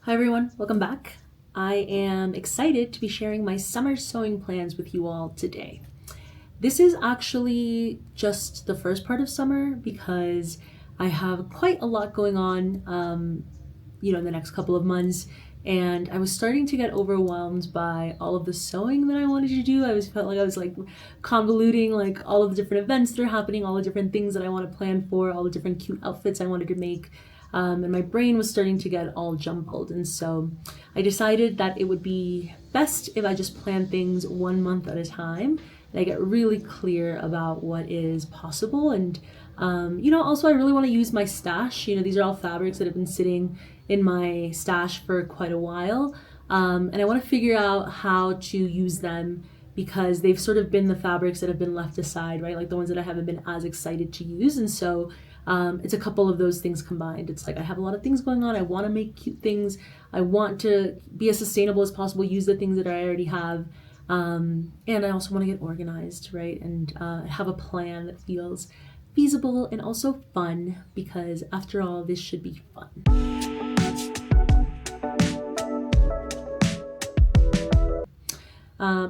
Hi everyone, welcome back. I am excited to be sharing my summer sewing plans with you all today. This is actually just the first part of summer because I have quite a lot going on, in the next couple of months, and I was starting to get overwhelmed by all of the sewing that I wanted to do. Felt like I was convoluting like all of the different events that are happening, all the different things that I want to plan for, all the different cute outfits I wanted to make. And my brain was starting to get all jumbled. And so I decided that it would be best if I just plan things 1 month at a time and I get really clear about what is possible. And, also I really want to use my stash. These are all fabrics that have been sitting in my stash for quite a while. And I want to figure out how to use them because they've sort of been the fabrics that have been left aside, right? Like the ones that I haven't been as excited to use. And so it's a couple of those things combined. It's like I have a lot of things going on. I want to make cute things. I want to be as sustainable as possible, use the things that I already have. And I also want to get organized, right? And have a plan that feels feasible and also fun because after all, this should be fun.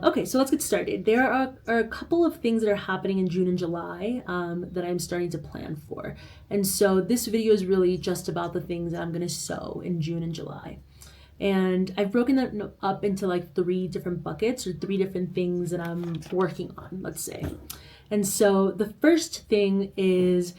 Okay, so let's get started. There are a couple of things that are happening in June and July that I'm starting to plan for. And so this video is really just about the things that I'm going to sew in June and July. And I've broken that up into like 3 different buckets or 3 different things that I'm working on, let's say. And so the first thing is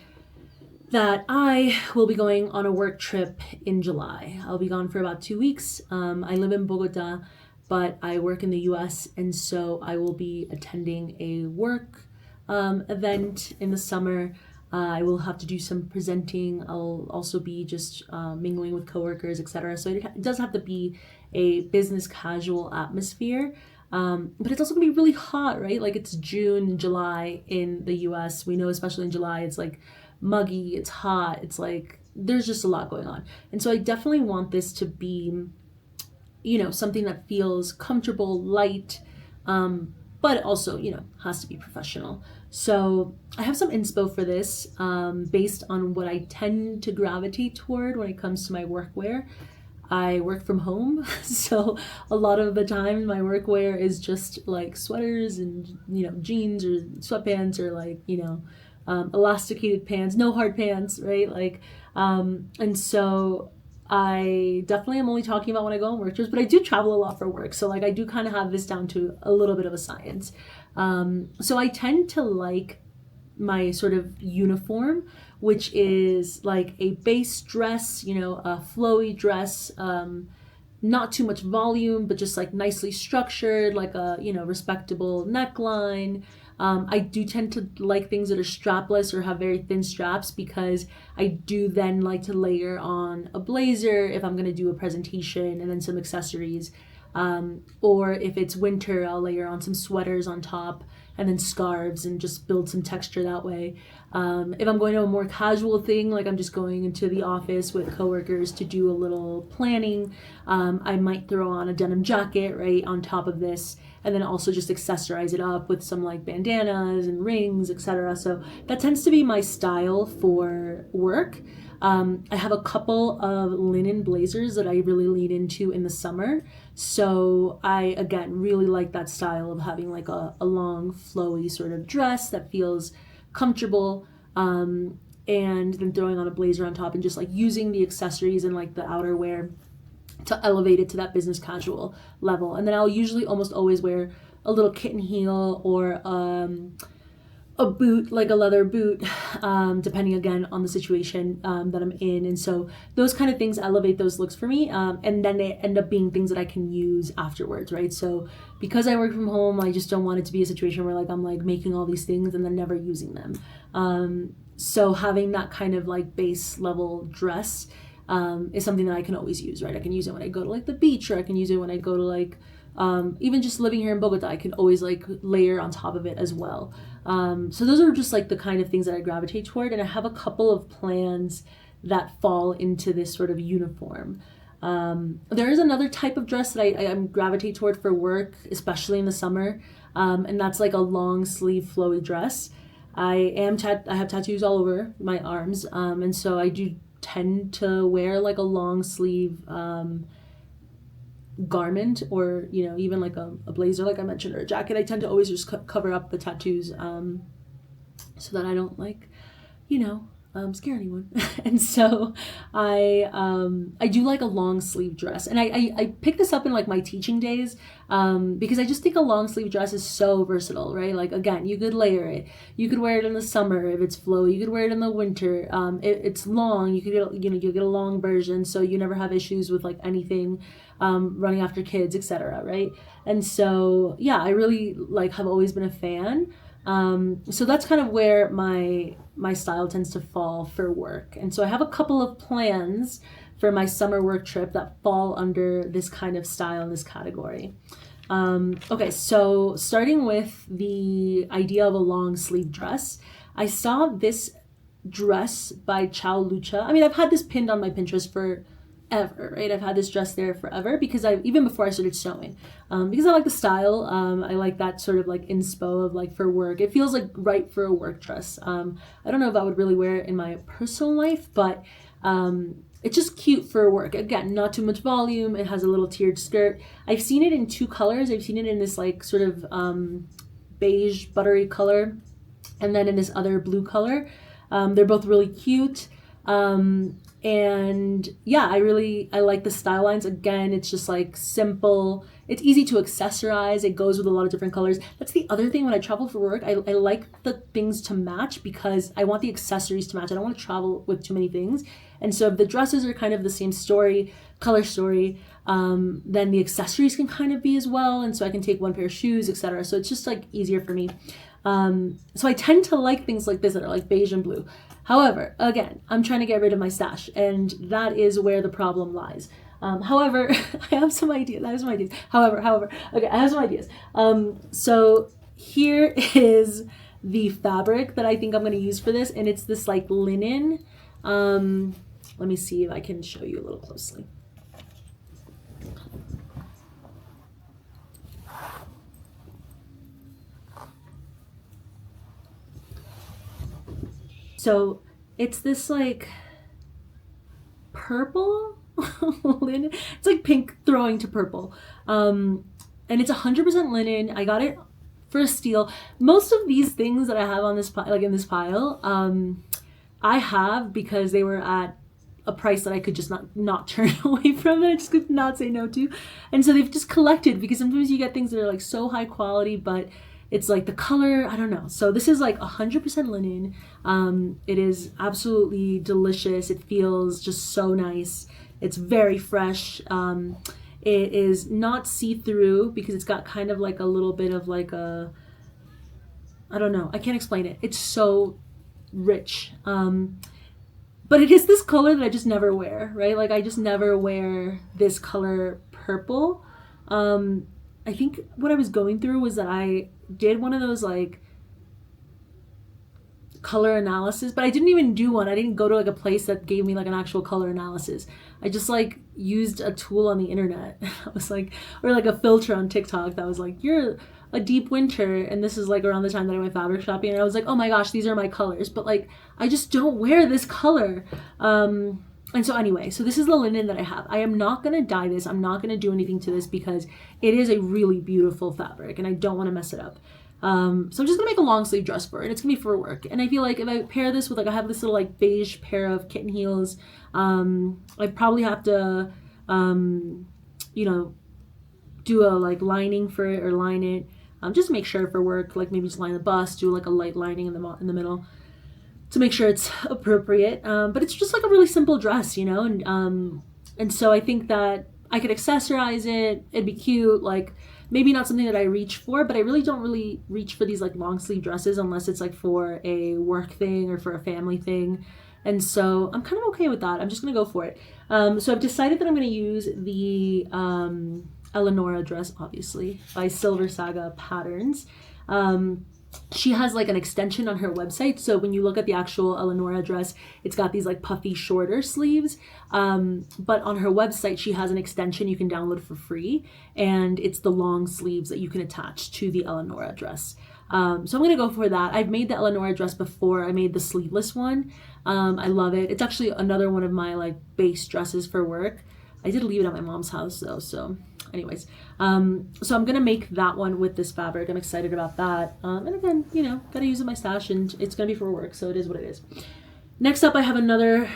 that I will be going on a work trip in July. I'll be gone for about 2 weeks. I live in Bogotá, but I work in the US, and so I will be attending a work event in the summer. I will have to do some presenting. I'll also be just mingling with coworkers, etc. So it does have to be a business casual atmosphere. But it's also gonna be really hot, right? Like it's June, July in the US. We know, especially in July, it's like muggy, it's hot, it's like there's just a lot going on. And so I definitely want this to be something that feels comfortable, light, but also, has to be professional. So I have some inspo for this based on what I tend to gravitate toward when it comes to my workwear. I work from home, so a lot of the time my workwear is just like sweaters and, jeans or sweatpants or elasticated pants, no hard pants, right? And so I definitely am only talking about when I go on work trips, but I do travel a lot for work. So I do kind of have this down to a little bit of a science. So I tend to like my sort of uniform, which is like a base dress, a flowy dress, not too much volume, but just like nicely structured, like a, respectable neckline. I do tend to like things that are strapless or have very thin straps because I do then like to layer on a blazer if I'm going to do a presentation and then some accessories. Or if it's winter, I'll layer on some sweaters on top and then scarves and just build some texture that way. If I'm going to a more casual thing, like I'm just going into the office with coworkers to do a little planning, I might throw on a denim jacket right on top of this and then also just accessorize it up with some like bandanas and rings, etc. So that tends to be my style for work. I have a couple of linen blazers that I really lean into in the summer. So I, again, really like that style of having like a long, flowy sort of dress that feels comfortable. And then throwing on a blazer on top and just like using the accessories and like the outerwear to elevate it to that business casual level. And then I'll usually almost always wear a little kitten heel or a boot, like a leather boot, depending again on the situation that I'm in. And so those kind of things elevate those looks for me. And then they end up being things that I can use afterwards, right? So because I work from home, I just don't want it to be a situation where like I'm like making all these things and then never using them. So having that kind of like base level dress is something that I can always use, right? I can use it when I go to like the beach, or I can use it when I go to like even just living here in Bogota, I can always like layer on top of it as well. So those are just like the kind of things that I gravitate toward, and I have a couple of plans that fall into this sort of uniform. There is another type of dress that I gravitate toward for work, especially in the summer, and that's like a long sleeve flowy dress. I have tattoos all over my arms, and so I do tend to wear like a long sleeve garment, or even like a blazer like I mentioned, or a jacket, I tend to always just cover up the tattoos, so that I don't scare anyone. And so I do like a long sleeve dress, and I picked this up in like my teaching days, because I just think a long sleeve dress is so versatile, right? Like, again, you could layer it, you could wear it in the summer if it's flowy, you could wear it in the winter. It's long, you could you get a long version, so you never have issues with like anything running after kids, etc., right? And so yeah, I really have always been a fan. So that's kind of where my style tends to fall for work. And so I have a couple of plans for my summer work trip that fall under this kind of style in this category. Okay, so starting with the idea of a long sleeve dress, I saw this dress by Ciao Lucia. I mean, I've had this pinned on my Pinterest for ever, right? I've had this dress there forever, because even before I started sewing, because I like the style. I like that sort of like inspo of like for work. It feels like right for a work dress. I don't know if I would really wear it in my personal life, but it's just cute for work. Again, not too much volume. It has a little tiered skirt. I've seen it in two colors. I've seen it in this like sort of beige buttery color, and then in this other blue color. They're both really cute. And yeah, I like the style lines. Again, it's just like simple. It's easy to accessorize. It goes with a lot of different colors. That's the other thing when I travel for work. I like the things to match, because I want the accessories to match. I don't want to travel with too many things. And so if the dresses are kind of the same color story, then the accessories can kind of be as well. And so I can take one pair of shoes, etc. So it's just like easier for me. So I tend to like things like this that are like beige and blue. However, again, I'm trying to get rid of my stash, and that is where the problem lies. However, I have some ideas. However, okay, I have some ideas. So here is the fabric that I think I'm going to use for this, and it's this like linen. Let me see if I can show you a little closely. So it's this like purple linen. It's like pink throwing to purple. And it's 100% linen. I got it for a steal. Most of these things that I have on this in this pile, I have because they were at a price that I could just not turn away from, and I just could not say no to. And so they've just collected, because sometimes you get things that are like so high quality, but it's like the color, I don't know. So this is like 100% linen. It is absolutely delicious. It feels just so nice. It's very fresh. It is not see-through, because it's got kind of like a little bit of like I don't know. I can't explain it. It's so rich. But it is this color that I just never wear, right? Like I just never wear this color purple. I think what I was going through was that I did one of those like color analysis, but I didn't even do one. I didn't go to like a place that gave me like an actual color analysis. I just like used a tool on the internet. I was like, or like a filter on TikTok that was like, you're a deep winter, and this is like around the time that I went fabric shopping, and I was like, oh my gosh, these are my colors, but like I just don't wear this color. And so anyway, so this is the linen that I have. I am not going to dye this. I'm not going to do anything to this, because it is a really beautiful fabric and I don't want to mess it up. So I'm just going to make a long sleeve dress for it. It's going to be for work. And I feel like if I pair this with, like, I have this little like beige pair of kitten heels, I probably have to, do a like lining for it, or line it, just make sure for work, like maybe just line the bust, do like a light lining in the middle, to make sure it's appropriate. But it's just like a really simple dress, and so I think that I could accessorize it. It'd be cute, like maybe not something that I reach for, but I really don't reach for these like long sleeve dresses unless it's like for a work thing or for a family thing. And so I'm kind of okay with that. I'm just gonna go for it. So I've decided that I'm gonna use the Elenora dress, obviously, by Silversaga Patterns. She has like an extension on her website, so when you look at the actual Elenora dress, it's got these like puffy shorter sleeves, but on her website she has an extension you can download for free, and it's the long sleeves that you can attach to the Elenora dress. So I'm gonna go for that. I've made the Elenora dress before. I made the sleeveless one. I love it. It's actually another one of my like base dresses for work. I did leave it at my mom's house though, so anyways, so I'm gonna make that one with this fabric. I'm excited about that. And again, you know, gotta use it in my stash, and it's gonna be for work, so it is what it is. Next up, I have another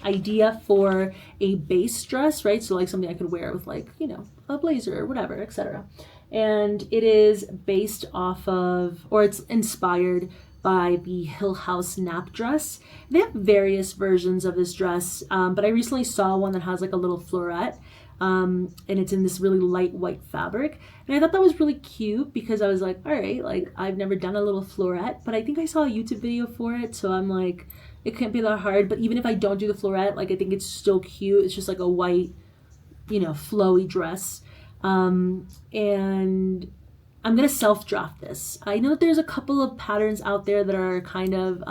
idea for a base dress, right? So like something I could wear with like, you know, a blazer or whatever, etc. And it is based off of, or it's inspired by the Hill House nap dress. They have various versions of this dress, but I recently saw one that has like a little floret, and it's in this really light white fabric. And I thought that was really cute because I was like, all right, like I've never done a little floret, but I think I saw a YouTube video for it. So I'm like, it can't be that hard. But even if I don't do the floret, like I think it's still cute. It's just like a white, you know, flowy dress. And I'm going to self-draft this. I know that there's a couple of patterns out there that are kind of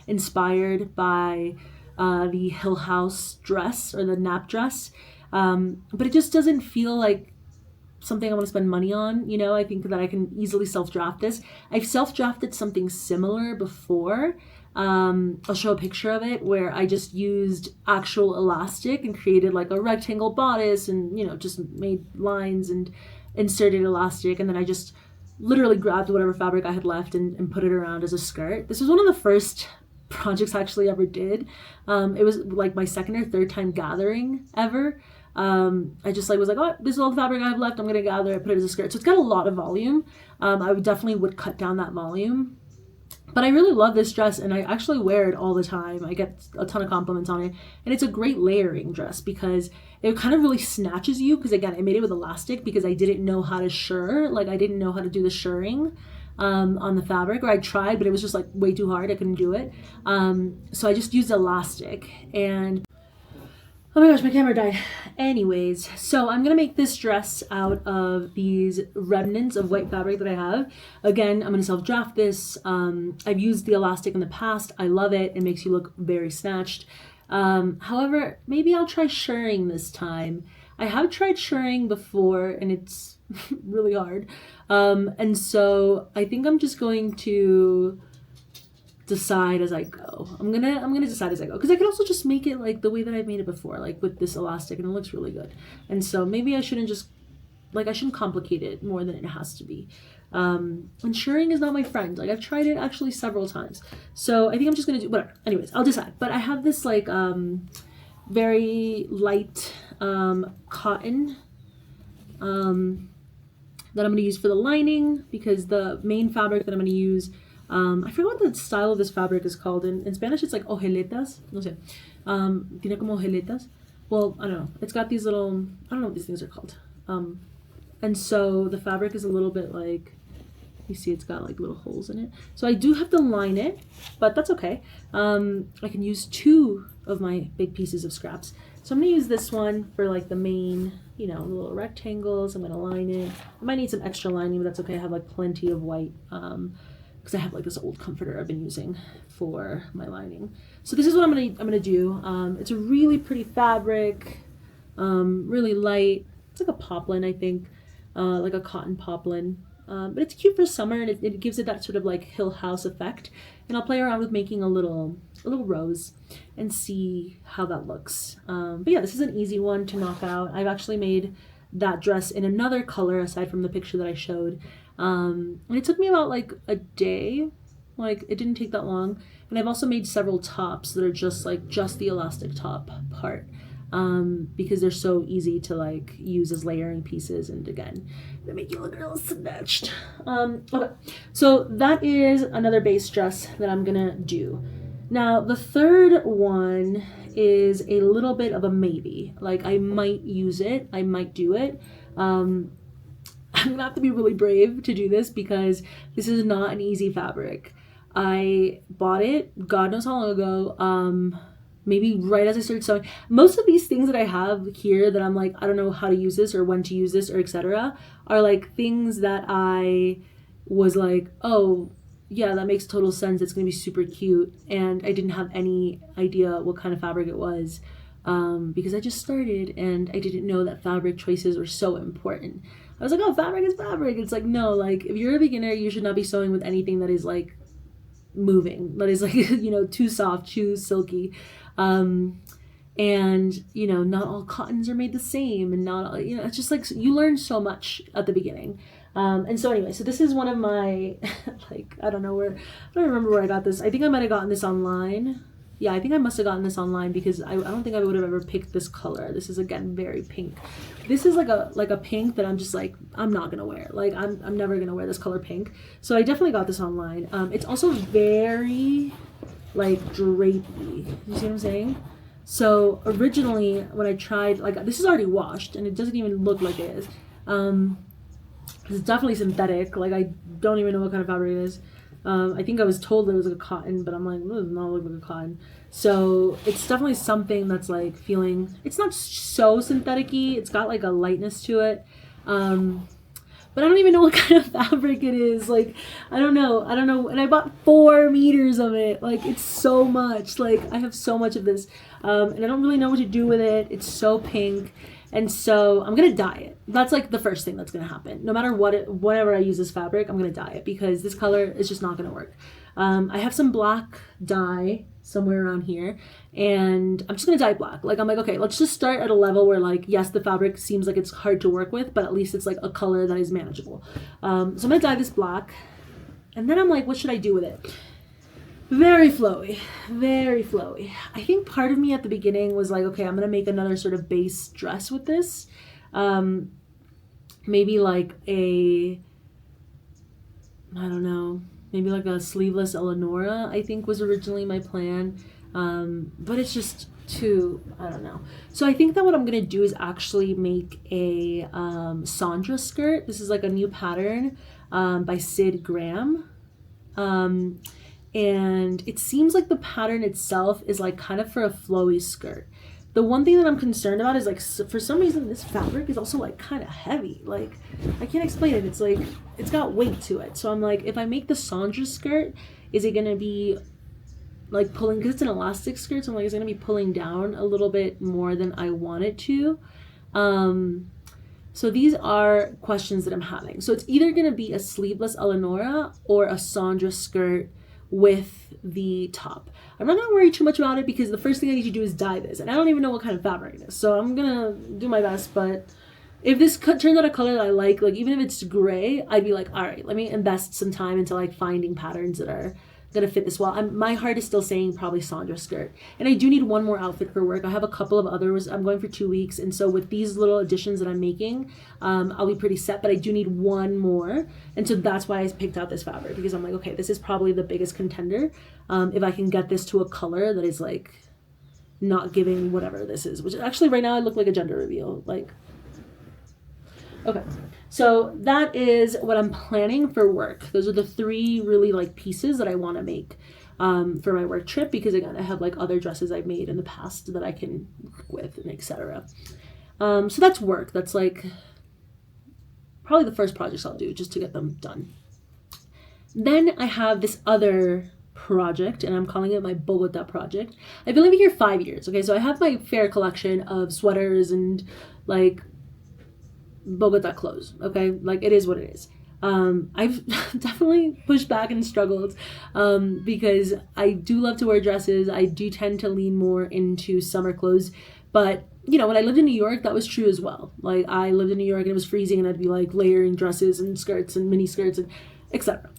inspired by the Hill House dress or the nap dress. But it just doesn't feel like something I want to spend money on. You know, I think that I can easily self-draft this. I've self-drafted something similar before. I'll show a picture of it where I just used actual elastic and created like a rectangle bodice and, you know, just made lines and inserted elastic. And then I just literally grabbed whatever fabric I had left and put it around as a skirt. This was one of the first projects I actually ever did. It was like my second or third time gathering ever. I just like was like, oh, this is all the fabric I have left. I'm going to gather it, put it as a skirt. So it's got a lot of volume. I would cut down that volume. But I really love this dress, and I actually wear it all the time. I get a ton of compliments on it. And it's a great layering dress because it kind of really snatches you. Because again, I made it with elastic because I didn't know how to shirr. Like I didn't know how to do the shirring on the fabric, or I tried, but it was just like way too hard. I couldn't do it. So I just used elastic. And oh my gosh, my camera died. Anyways, so I'm going to make this dress out of these remnants of white fabric that I have. Again, I'm going to self-draft this. I've used the elastic in the past. I love it. It makes you look very snatched. However, maybe I'll try shirring this time. I have tried shirring before, and it's really hard. And so I think I'm just going to decide as I go. I'm gonna decide as I go, because I could also just make it like the way that I've made it before, like with this elastic, and it looks really good. And so maybe I shouldn't complicate it more than it has to be. And shirring is not my friend. Like I've tried it actually several times. So I think I'm just gonna do whatever. Anyways, I'll decide. But I have this like very light cotton that I'm gonna use for the lining, because the main fabric that I'm gonna use, I forgot what the style of this fabric is called. In Spanish, it's like hojeletas. No sé. Tiene como hojeletas. Well, I don't know. It's got these little, I don't know what these things are called. And so the fabric is a little bit like, you see it's got like little holes in it. So I do have to line it, but that's okay. I can use 2 of my big pieces of scraps. So I'm gonna use this one for like the main, you know, the little rectangles. I'm gonna line it. I might need some extra lining, but that's okay. I have like plenty of white, because I have like this old comforter I've been using for my lining. So this is what I'm gonna do. It's a really pretty fabric, really light. It's like a poplin, I think, like a cotton poplin. But it's cute for summer, and it gives it that sort of like Hill House effect. And I'll play around with making a little rose and see how that looks. But yeah, this is an easy one to knock out. I've actually made that dress in another color aside from the picture that I showed. And it took me about like a day. Like it didn't take that long. And I've also made several tops that are just the elastic top part, because they're so easy to like use as layering pieces, and again, they make you look real snatched. Okay, so that is another base dress that I'm gonna do. Now the third one is a little bit of a maybe. Like I might use it, I might do it. I'm gonna have to be really brave to do this because this is not an easy fabric. I bought it, God knows how long ago, maybe right as I started sewing. Most of these things that I have here that I'm like, I don't know how to use this or when to use this or etc. are like things that I was like, oh yeah, that makes total sense. It's gonna be super cute. And I didn't have any idea what kind of fabric it was, because I just started and I didn't know that fabric choices were so important. I was like, oh, fabric is fabric. It's like, no, like if you're a beginner, you should not be sewing with anything that is like moving, that is like, you know, too soft, too silky. And And, you know, not all cottons are made the same, and not all, you know, it's just like you learn so much at the beginning. And so anyway, so this is one of my, like, I don't remember where I got this. I think I might have gotten this online. Yeah, I think I must have gotten this online because I don't think I would have ever picked this color. This is, again, very pink. This is like a pink that I'm just like, I'm not gonna wear. Like, I'm never gonna wear this color pink. So I definitely got this online. It's also very, like, drapey. You see what I'm saying? So originally when I tried, like, this is already washed and it doesn't even look like it is. It's definitely synthetic. Like, I don't even know what kind of fabric it is. I think I was told that it was like a cotton, but I'm like, it does not look like a cotton. So it's definitely something that's like feeling, it's not so synthetic-y. It's got like a lightness to it. But I don't even know what kind of fabric it is. Like, I don't know. And I bought 4 meters of it. Like, it's so much. Like, I have so much of this. And I don't really know what to do with it. It's so pink. And so I'm going to dye it. That's like the first thing that's going to happen. No matter whatever I use this fabric, I'm going to dye it because this color is just not going to work. I have some black dye somewhere around here and I'm just going to dye black. Like, I'm like, okay, let's just start at a level where, like, yes, the fabric seems like it's hard to work with, but at least it's like a color that is manageable. So I'm going to dye this black and then I'm like, what should I do with it? Very flowy, very flowy. I think part of me at the beginning was like, okay, I'm going to make another sort of base dress with this. Maybe like I don't know, maybe like a sleeveless Elenora, I think was originally my plan. But it's just too, I don't know. So I think that what I'm going to do is actually make a Saundra skirt. This is like a new pattern by SydGraham. And it seems like the pattern itself is like kind of for a flowy skirt. The one thing that I'm concerned about is, like, for some reason this fabric is also like kind of heavy. Like, I can't explain it. It's like, it's got weight to it. So I'm like, if I make the Saundra skirt, is it going to be like pulling, because it's an elastic skirt, so I'm like, it's going to be pulling down a little bit more than I want it to. So these are questions that I'm having. So it's either going to be a sleeveless Elenora or a Saundra skirt with the top. I'm not gonna worry too much about it because the first thing I need to do is dye this, and I don't even know what kind of fabric it is, so I'm gonna do my best. But if this turns out a color that I like even if it's gray, I'd be like, all right, let me invest some time into like finding patterns that are gonna fit this well. My heart is still saying probably Saundra skirt, and I do need one more outfit for work. I have a couple of others. I'm going for 2 weeks, and so with these little additions that I'm making, I'll be pretty set, but I do need one more, and so that's why I picked out this fabric, because I'm like, okay, this is probably the biggest contender. If I can get this to a color that is like not giving whatever this is, which actually right now I look like a gender reveal, like. Okay, so that is what I'm planning for work. Those are the 3 really like pieces that I want to make for my work trip, because again, I have like other dresses I've made in the past that I can work with and etc. So that's work. That's like probably the first projects I'll do just to get them done. Then I have this other project, and I'm calling it my Bogotá project. I've been living here 5 years. Okay, so I have my fair collection of sweaters and like Bogotá clothes. Okay, like it is what it is. I've definitely pushed back and struggled because I do love to wear dresses. I do tend to lean more into summer clothes, but you know, when I lived in New York, that was true as well. Like, I lived in New York and it was freezing, and I'd be like layering dresses and skirts and mini skirts and etc.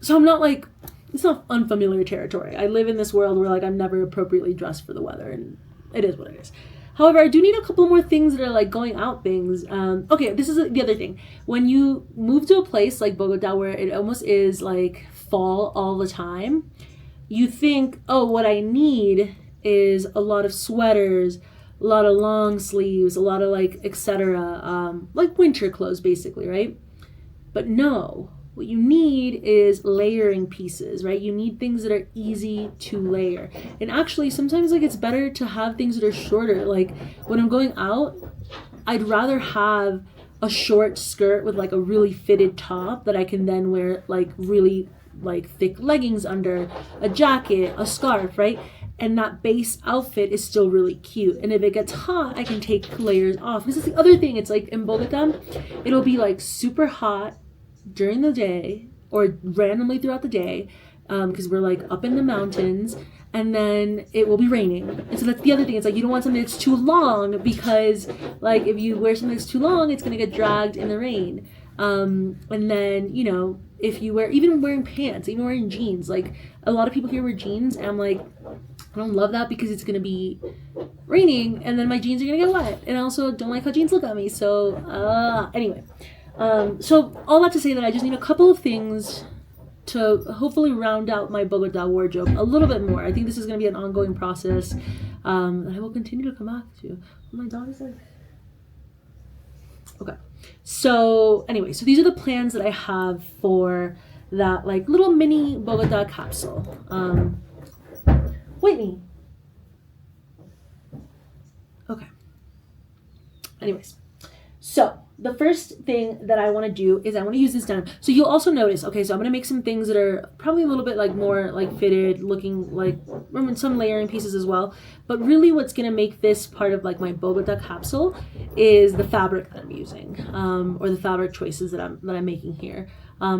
So I'm not like, it's not unfamiliar territory. I live in this world where like I'm never appropriately dressed for the weather, and it is what it is. However, I do need a couple more things that are like going out things. Okay, this is the other thing. When you move to a place like Bogotá where it almost is like fall all the time, you think, oh, what I need is a lot of sweaters, a lot of long sleeves, a lot of like etc. Like winter clothes basically, right? But no. What you need is layering pieces, right? You need things that are easy to layer. And actually, sometimes like it's better to have things that are shorter. Like when I'm going out, I'd rather have a short skirt with like a really fitted top that I can then wear like really like thick leggings under, a jacket, a scarf, right? And that base outfit is still really cute. And if it gets hot, I can take layers off. This is the other thing. It's like in Bogotá, it'll be like super hot during the day or randomly throughout the day, because we're like up in the mountains, and then it will be raining. And so that's the other thing. It's like you don't want something that's too long, because like if you wear something that's too long, it's gonna get dragged in the rain. And then, you know, if you wear, even wearing pants, even wearing jeans, like a lot of people here wear jeans, and I'm like, I don't love that because it's gonna be raining and then my jeans are gonna get wet, and I also don't like how jeans look on me. So anyway, so all that to say that I just need a couple of things to hopefully round out my Bogotá wardrobe a little bit more. I think this is going to be an ongoing process that I will continue to come back to. My dog is like... Okay. So anyway, so these are the plans that I have for that like little mini Bogotá capsule. Wait me. Okay. Anyways, so the first thing that I want to do is I want to use this denim. So you'll also notice, okay, so I'm going to make some things that are probably a little bit like more like fitted looking, like some layering pieces as well. But really what's going to make this part of like my Bogotá capsule is the fabric that I'm using, or the fabric choices that I'm making here.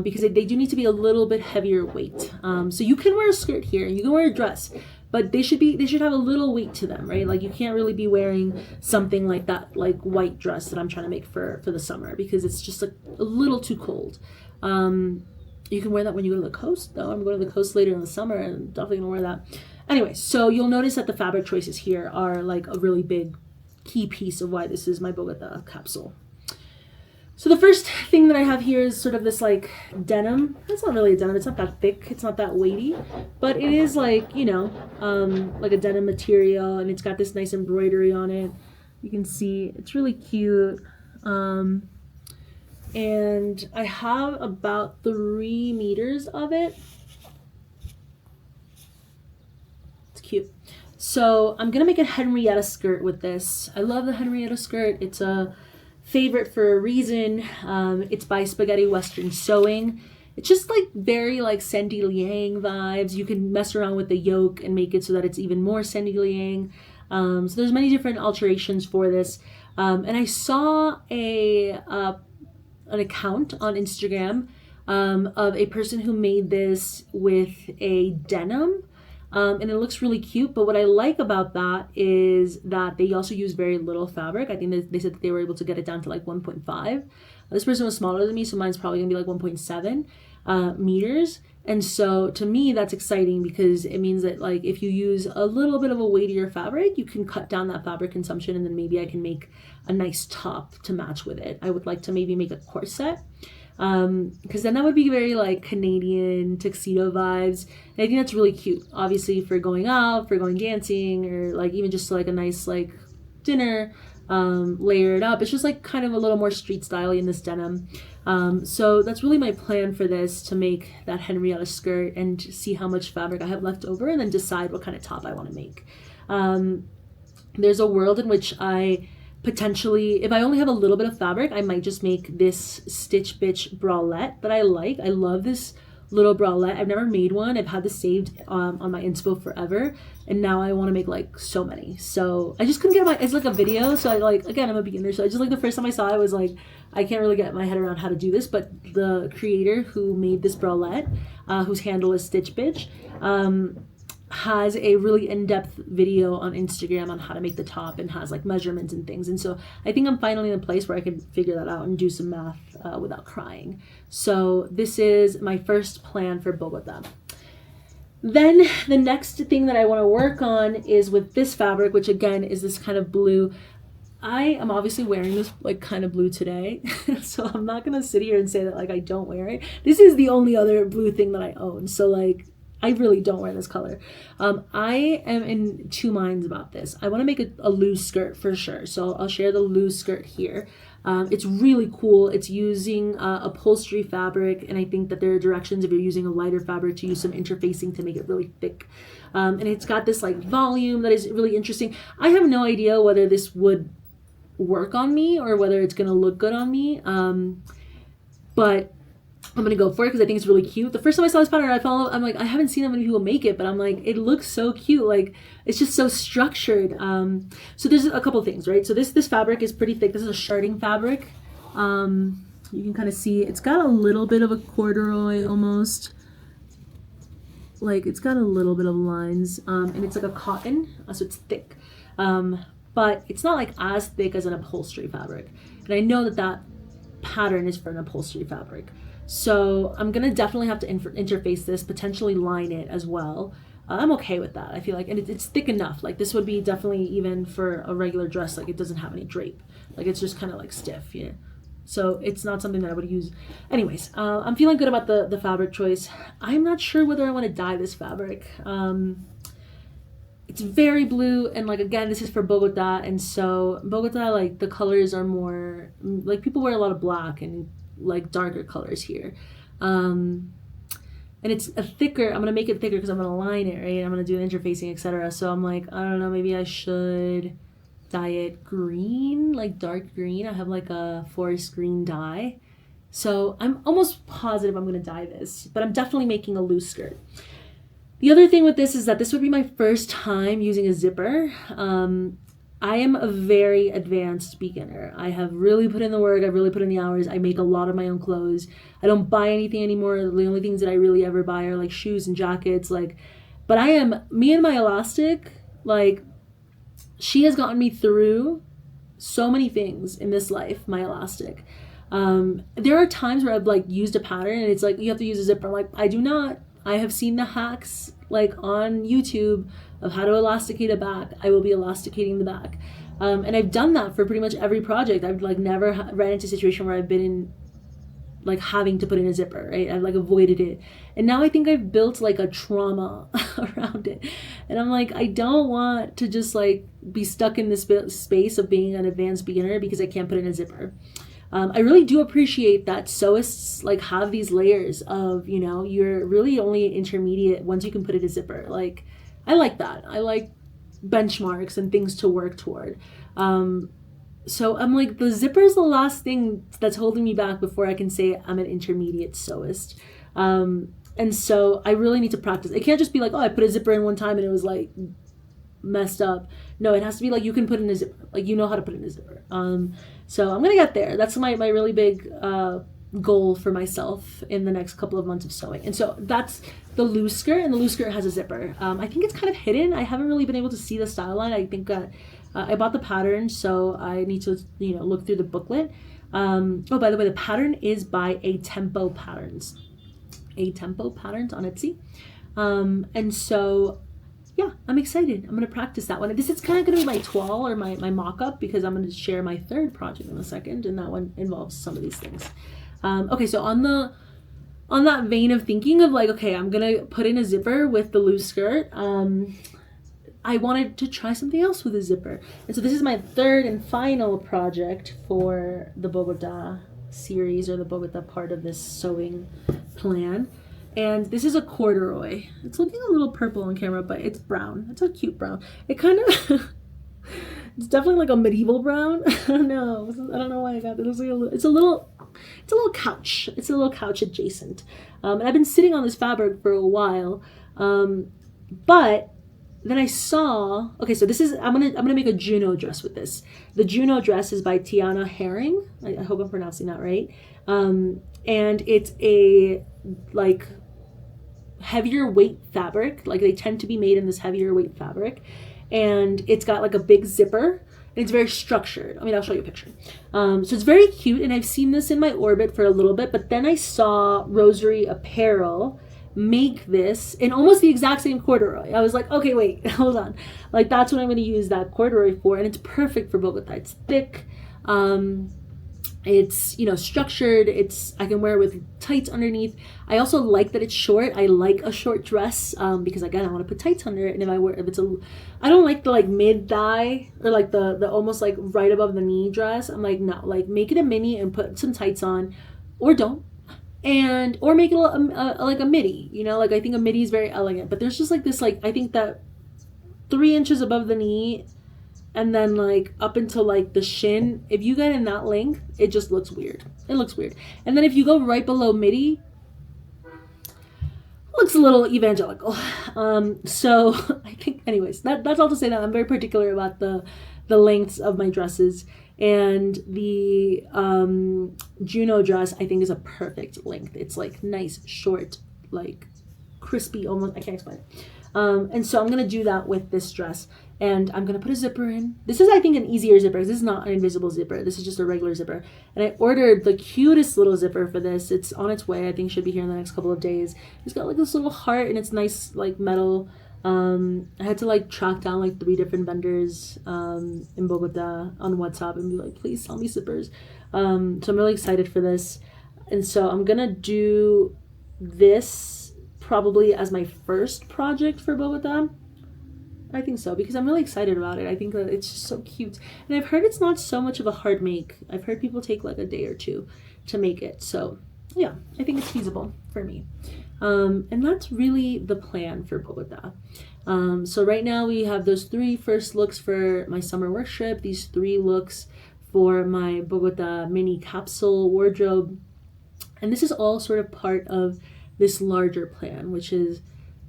Because they do need to be a little bit heavier weight. So you can wear a skirt here, you can wear a dress, but they should have a little weight to them, right? Like you can't really be wearing something like that, like white dress that I'm trying to make for the summer, because it's just like a little too cold. You can wear that when you go to the coast though. I'm going to the coast later in the summer and I'm definitely gonna wear that. Anyway, so you'll notice that the fabric choices here are like a really big key piece of why this is my Bogotá capsule. So the first thing that I have here is sort of this like denim. It's not really a denim, it's not that thick, it's not that weighty, but it is like, you know, like a denim material, and it's got this nice embroidery on it. You can see it's really cute. And I have about 3 meters of it. It's cute. So I'm gonna make a Henrietta skirt with this. I love the Henrietta skirt. It's a favorite for a reason. It's by Spaghetti Western Sewing. It's just like very like Sandy Liang vibes. You can mess around with the yoke and make it so that it's even more Sandy Liang. So there's many different alterations for this. And I saw an account on Instagram of a person who made this with a denim. And it looks really cute, but what I like about that is that they also use very little fabric. I think they said that they were able to get it down to like 1.5. This person was smaller than me, so mine's probably gonna be like 1.7 meters. And so to me, that's exciting because it means that like if you use a little bit of a weightier fabric, you can cut down that fabric consumption, and then maybe I can make a nice top to match with it. I would like to maybe make a corset. Because then that would be very like Canadian tuxedo vibes, and I think that's really cute, obviously for going out, for going dancing, or like even just like a nice like dinner, layer it up. It's just like kind of a little more street style in this denim. So that's really my plan for this, to make that Henrietta skirt and see how much fabric I have left over, and then decide what kind of top I want to make. There's a world in which I potentially, if I only have a little bit of fabric, I might just make this Stitch Bitch bralette that I like. I love this little bralette. I've never made one. I've had this saved on my inspo forever, and now I want to make like so many. So I just couldn't get it's like a video, so I like, again, I'm a beginner, so I just like the first time I saw it, I was like, I can't really get my head around how to do this. But the creator who made this bralette, whose handle is Stitch Bitch, has a really in-depth video on Instagram on how to make the top, and has like measurements and things. And so I think I'm finally in a place where I can figure that out and do some math without crying. So this is my first plan for Bogotá. Then the next thing that I want to work on is with this fabric, which again is this kind of blue. I am obviously wearing this like kind of blue today, so I'm not gonna sit here and say that like I don't wear it. This is the only other blue thing that I own, so like I really don't wear this color. I am in 2 minds about this. I want to make a loose skirt for sure, so I'll share the loose skirt here. It's really cool. It's using upholstery fabric, and I think that there are directions if you're using a lighter fabric to use some interfacing to make it really thick. And it's got this like volume that is really interesting. I have no idea whether this would work on me or whether it's gonna look good on me, but I'm gonna go for it because I think it's really cute. The first time I saw this pattern, I'm like, I haven't seen that many people make it, but I'm like, it looks so cute. Like it's just so structured. So there's a couple things, right? So this fabric is pretty thick. This is a shirting fabric. You can kind of see it's got a little bit of a corduroy almost. like it's got a little bit of lines, and it's like a cotton, so it's thick, but it's not like as thick as an upholstery fabric. And I know that that pattern is for an upholstery fabric, so I'm gonna definitely have to interface this, potentially line it as well. I'm okay with that. I feel like, and it's thick enough. Like this would be definitely even for a regular dress. Like it doesn't have any drape. Like it's just kind of like stiff, yeah. So it's not something that I would use. Anyways, I'm feeling good about the fabric choice. I'm not sure whether I want to dye this fabric. It's very blue, and like again, this is for Bogota, and so Bogota, like the colors are more like people wear a lot of black and like darker colors here. And it's a thicker, I'm gonna make it thicker because I'm gonna line it, right? I'm gonna do interfacing, etc. So I'm like, I don't know, maybe I should dye it green, like dark green. I have like a forest green dye. So I'm almost positive I'm gonna dye this, but I'm definitely making a loose skirt. The other thing with this is that this would be my first time using a zipper. I am a very advanced beginner. I have really put in the work. I've really put in the hours. I make a lot of my own clothes. I don't buy anything anymore. The only things that I really ever buy are like shoes and jackets. Like, but me and my elastic, like, she has gotten me through so many things in this life, my elastic. There are times where I've like used a pattern and it's like, you have to use a zipper. I'm like, I do not. I have seen the hacks like on YouTube of how to elasticate a back. I will be elasticating the back. And I've done that for pretty much every project. I've like never ran into a situation where I've been in like having to put in a zipper, right? I've like avoided it. And now I think I've built like a trauma around it. And I'm like, I don't want to just like be stuck in this space of being an advanced beginner because I can't put in a zipper. I really do appreciate that sewists like have these layers of, you know, you're really only intermediate once you can put in a zipper. Like, I like that. I like benchmarks and things to work toward. So I'm like, the zipper is the last thing that's holding me back before I can say I'm an intermediate sewist. And so I really need to practice. It can't just be like, oh, I put a zipper in one time and it was like messed up. No, it has to be like you can put in a zipper. Like you know how to put in a zipper. So I'm gonna get there. That's my really big goal for myself in the next couple of months of sewing. And so that's the loose skirt, and the loose skirt has a zipper. I think it's kind of hidden. I haven't really been able to see the style line. I think I bought the pattern, so I need to look through the booklet. Oh, by the way, the pattern is by Atempo Patterns. Atempo Patterns on Etsy. And so yeah, I'm excited. I'm going to practice that one. This is kind of going to be my toile or my mock-up because I'm going to share my third project in a second, and that one involves some of these things. Okay, so on that vein of thinking of like, okay, I'm going to put in a zipper with the loose skirt. I wanted to try something else with a zipper. And so this is my third and final project for the Bogota series, or the Bogota part of this sewing plan. And this is a corduroy. It's looking a little purple on camera, but it's brown. It's a cute brown. It kind of, it's definitely like a medieval brown. I don't know. I don't know why I got it. It's a little couch. It's a little couch adjacent. And I've been sitting on this fabric for a while. But then I saw, okay, so this is, I'm gonna make a Juno dress with this. The Juno dress is by Tiana Herring. I hope I'm pronouncing that right. And it's a like heavier weight fabric. Like they tend to be made in this heavier weight fabric, and it's got like a big zipper, and it's very structured. I mean, I'll show you a picture. So it's very cute, and I've seen this in my orbit for a little bit, but then I saw Rosary Apparel make this in almost the exact same corduroy. I was like, okay, wait, hold on. Like that's what I'm going to use that corduroy for, and it's perfect for Bogota. It's thick. It's, structured. I can wear it with tights underneath. I also like that it's short. I like a short dress because again, I want to put tights under it. And I don't like the like mid thigh or like the almost like right above the knee dress. I'm like, no, like make it a mini and put some tights on, or don't. Or make it like a midi, like I think a midi is very elegant, but there's just like this, like, I think that 3 inches above the knee and then like up until like the shin, if you get in that length, it just looks weird. It looks weird. And then if you go right below midi, looks a little evangelical. So I think, anyways, that's all to say that I'm very particular about the lengths of my dresses. And the Juno dress, I think, is a perfect length. It's like nice, short, like crispy, almost, I can't explain it. And so I'm gonna do that with this dress, and I'm gonna put a zipper in. This is, I think, an easier zipper. This is not an invisible zipper. This is just a regular zipper. And I ordered the cutest little zipper for this. It's on its way. I think should be here in the next couple of days. It's got like this little heart, and it's nice, like metal. I had to like track down like 3 different vendors in Bogota on WhatsApp and be like, please sell me zippers. So I'm really excited for this. And so I'm gonna do this probably as my first project for Bogota. I think so, because I'm really excited about it. I think that it's just so cute. And I've heard it's not so much of a hard make. I've heard people take like a day or 2 to make it. So yeah, I think it's feasible for me. And that's really the plan for Bogota. So right now we have those 3 first looks for my summer worship, these 3 looks for my Bogota mini capsule wardrobe. And this is all sort of part of this larger plan, which is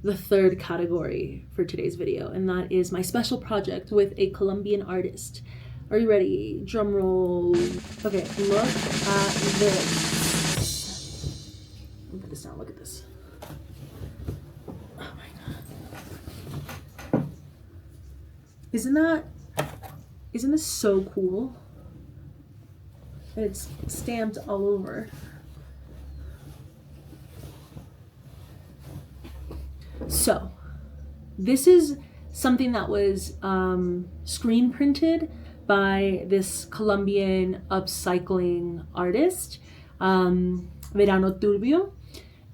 the 3rd category for today's video, and that is my special project with a Colombian artist. Are you ready? Drum roll. Okay, look at this. Let me put this down. Look at this. Oh my god. Isn't this so cool? And it's stamped all over. So this is something that was screen printed by this Colombian upcycling artist, Verano Turbio,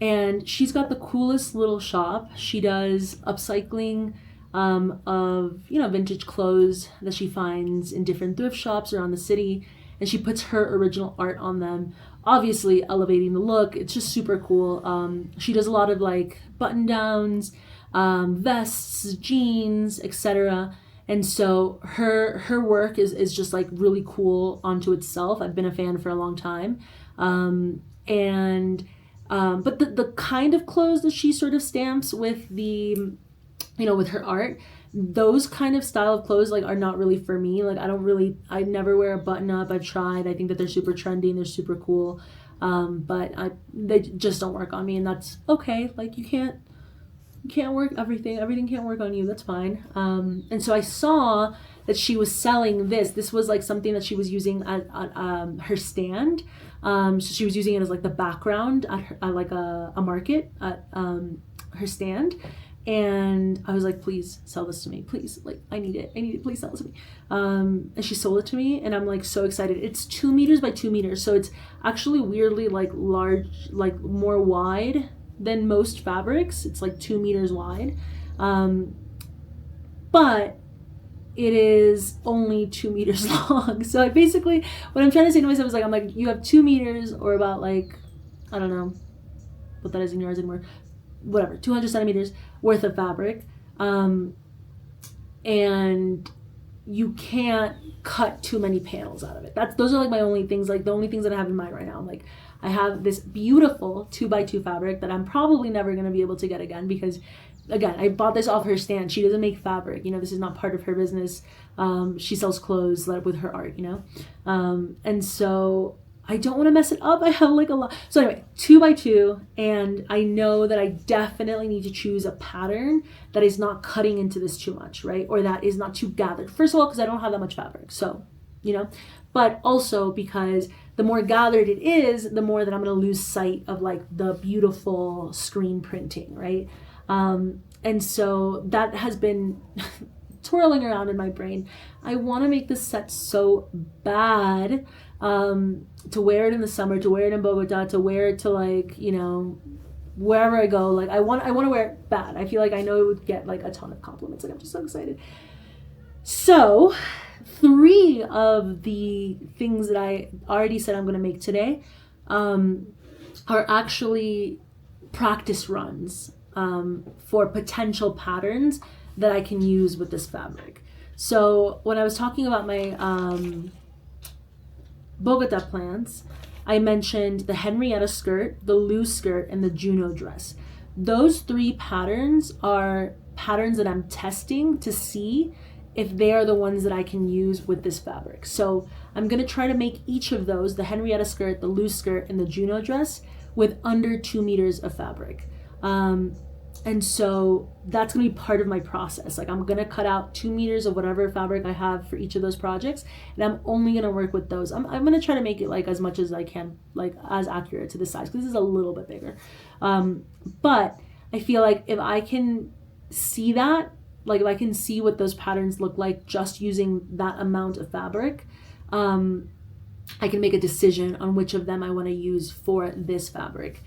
and she's got the coolest little shop. She does upcycling of, you know, vintage clothes that she finds in different thrift shops around the city, and she puts her original art on them, obviously elevating the look. It's just super cool. She does a lot of like button downs, vests, jeans, etc. And so her work is just like really cool onto itself. I've been a fan for a long time. But the kind of clothes that she sort of stamps with the, you know, with her art, those kind of style of clothes like are not really for me. Like I never wear a button up. I've tried. I think that they're super trendy and they're super cool. But they just don't work on me, and that's okay. Like you can't work everything. Everything can't work on you. That's fine. And so I saw that she was selling this. This was like something that she was using at her stand. So she was using it as like the background at like a market at her stand. And I was like, please sell this to me, please. Like, I need it, please sell it to me. And she sold it to me, and I'm like so excited. It's 2 meters by 2 meters. So it's actually weirdly like large, like more wide than most fabrics. It's like 2 meters wide. But it is only 2 meters long. So I basically, what I'm trying to say to myself is like, I'm like, you have 2 meters or about like, I don't know what that is in yards anymore. Whatever, 200 centimeters worth of fabric, and you can't cut too many panels out of it. Those are like my only things, like the only things that I have in mind right now. I'm like, I have this beautiful 2x2 fabric that I'm probably never going to be able to get again, because again, I bought this off her stand. She doesn't make fabric, you know, this is not part of her business. She sells clothes like with her art, you know, and so I don't want to mess it up. I have like a lot. So anyway, 2x2, and I know that I definitely need to choose a pattern that is not cutting into this too much, right? Or that is not too gathered. First of all, because I don't have that much fabric, so, you know, but also because the more gathered it is, the more that I'm going to lose sight of like the beautiful screen printing, right? And so that has been twirling around in my brain. I want to make this set so bad, to wear it in the summer, to wear it in Bogota, to wear it to like, you know, wherever I go. Like I want to wear it bad. I feel like I know it would get like a ton of compliments. Like I'm just so excited. So 3 of the things that I already said I'm going to make today are actually practice runs for potential patterns that I can use with this fabric. So when I was talking about my Bogota plans, I mentioned the Henrietta skirt, the loose skirt, and the Juno dress. Those 3 patterns are patterns that I'm testing to see if they are the ones that I can use with this fabric. So I'm going to try to make each of those, the Henrietta skirt, the loose skirt, and the Juno dress, with under 2 meters of fabric. And so that's gonna be part of my process. Like I'm gonna cut out 2 meters of whatever fabric I have for each of those projects, and I'm only gonna work with those. I'm gonna try to make it like as much as I can, like as accurate to the size, because this is a little bit bigger. But I feel like if I can see that, like if I can see what those patterns look like just using that amount of fabric, I can make a decision on which of them I want to use for this fabric.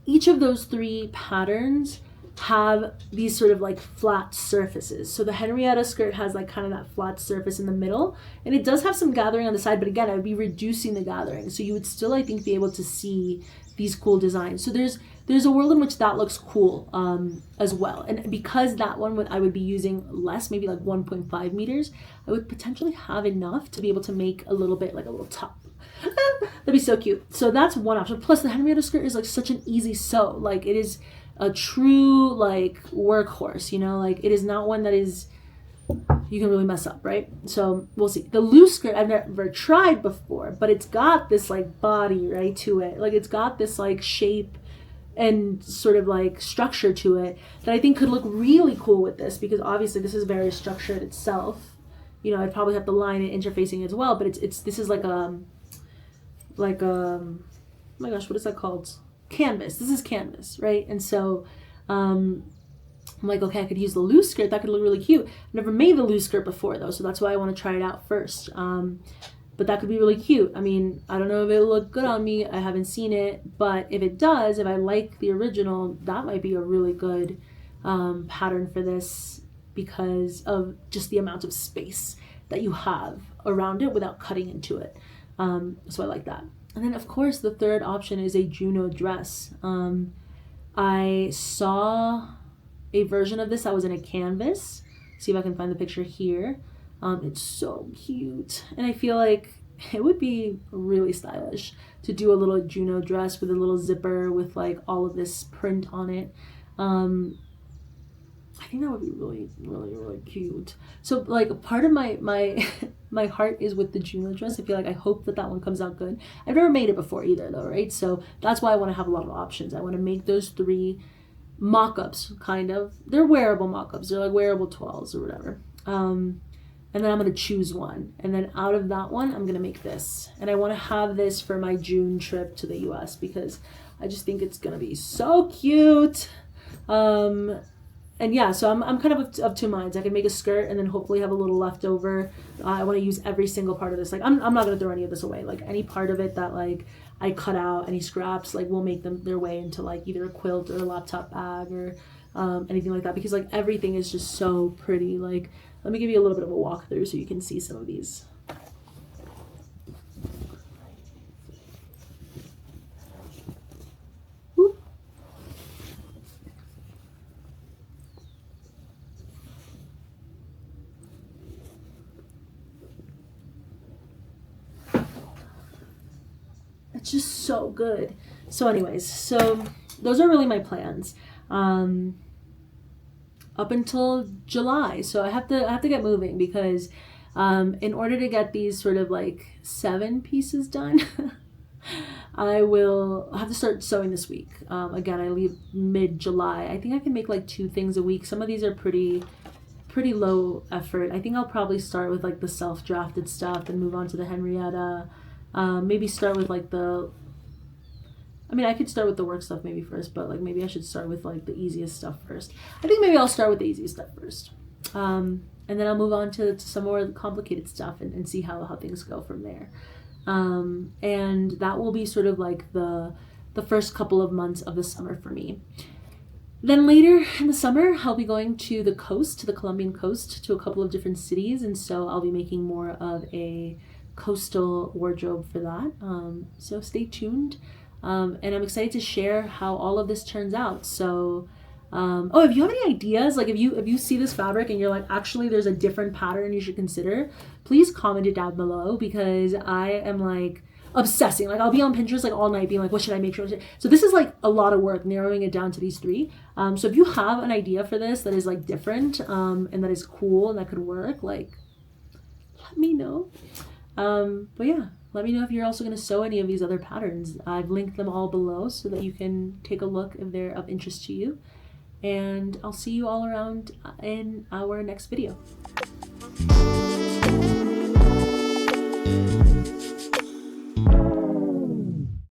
Each of those 3 patterns have these sort of like flat surfaces. So the Henrietta skirt has like kind of that flat surface in the middle, and it does have some gathering on the side, but again, I would be reducing the gathering. So you would still, I think, be able to see these cool designs. So there's a world in which that looks cool as well. And because that one I would be using less, maybe like 1.5 meters, I would potentially have enough to be able to make a little bit like a little top. That'd be so cute. So that's one option. Plus the Henrietta skirt is like such an easy sew. Like it is a true like workhorse, you know, like it is not one that is you can really mess up, right? So we'll see. The loose skirt I've never tried before, but it's got this like body right to it. Like it's got this like shape and sort of like structure to it that I think could look really cool with this, because obviously this is very structured itself. You know, I'd probably have to line it interfacing as well, but it's this is like oh my gosh, what is that called? Canvas. This is canvas, right? And so I'm like, okay, I could use the loose skirt. That could look really cute. I've never made the loose skirt before though, so that's why I want to try it out first. But that could be really cute. I mean, I don't know if it'll look good on me. I haven't seen it, but if it does, if I like the original, that might be a really good pattern for this, because of just the amount of space that you have around it without cutting into it. So I like that. And then of course the third option is a Juno dress. I saw a version of this that was in a canvas. See if I can find the picture here. It's so cute, and I feel like it would be really stylish to do a little Juno dress with a little zipper with like all of this print on it. I think that would be really, really, really cute. So like part of my my heart is with the Juno dress. I feel like I hope that one comes out good. I've never made it before either though, right? So that's why I want to have a lot of options. I want to make those 3 mock-ups, kind of. They're wearable mock-ups. They're like wearable twirls or whatever. And then I'm going to choose one. And then out of that one, I'm going to make this. And I want to have this for my June trip to the US, because I just think it's going to be so cute. And yeah, so I'm kind of 2 minds. I can make a skirt and then hopefully have a little leftover. I want to use every single part of this. Like I'm not going to throw any of this away. Like any part of it that like I cut out, any scraps, like we'll make them their way into like either a quilt or a laptop bag or anything like that, because like everything is just so pretty. Like let me give you a little bit of a walkthrough so you can see some of these. Whoop. It's just so good. So anyways, so those are really my plans. Up until July. So I have to get moving, because in order to get these sort of like 7 pieces done, I will have to start sewing this week. Again, I leave mid-July. I think I can make like 2 things a week. Some of these are pretty low effort. I think I'll probably start with like the self-drafted stuff and move on to the Henrietta. Maybe start with like I could start with the work stuff maybe first, but like maybe I should start with like the easiest stuff first. I think maybe I'll start with the easiest stuff first. And then I'll move on to some more complicated stuff and see how things go from there. And that will be sort of like the first couple of months of the summer for me. Then later in the summer, I'll be going to the coast, to the Colombian coast, to a couple of different cities. And so I'll be making more of a coastal wardrobe for that. So stay tuned. And I'm excited to share how all of this turns out. So, if you have any ideas, like if you see this fabric and you're like, actually there's a different pattern you should consider, please comment it down below, because I am like obsessing. Like I'll be on Pinterest like all night being like, what should I make sure? So this is like a lot of work narrowing it down to these 3. So if you have an idea for this that is like different, and that is cool and that could work, like let me know. But yeah. Let me know if you're also going to sew any of these other patterns. I've linked them all below so that you can take a look if they're of interest to you. and I'll see you all around in our next video.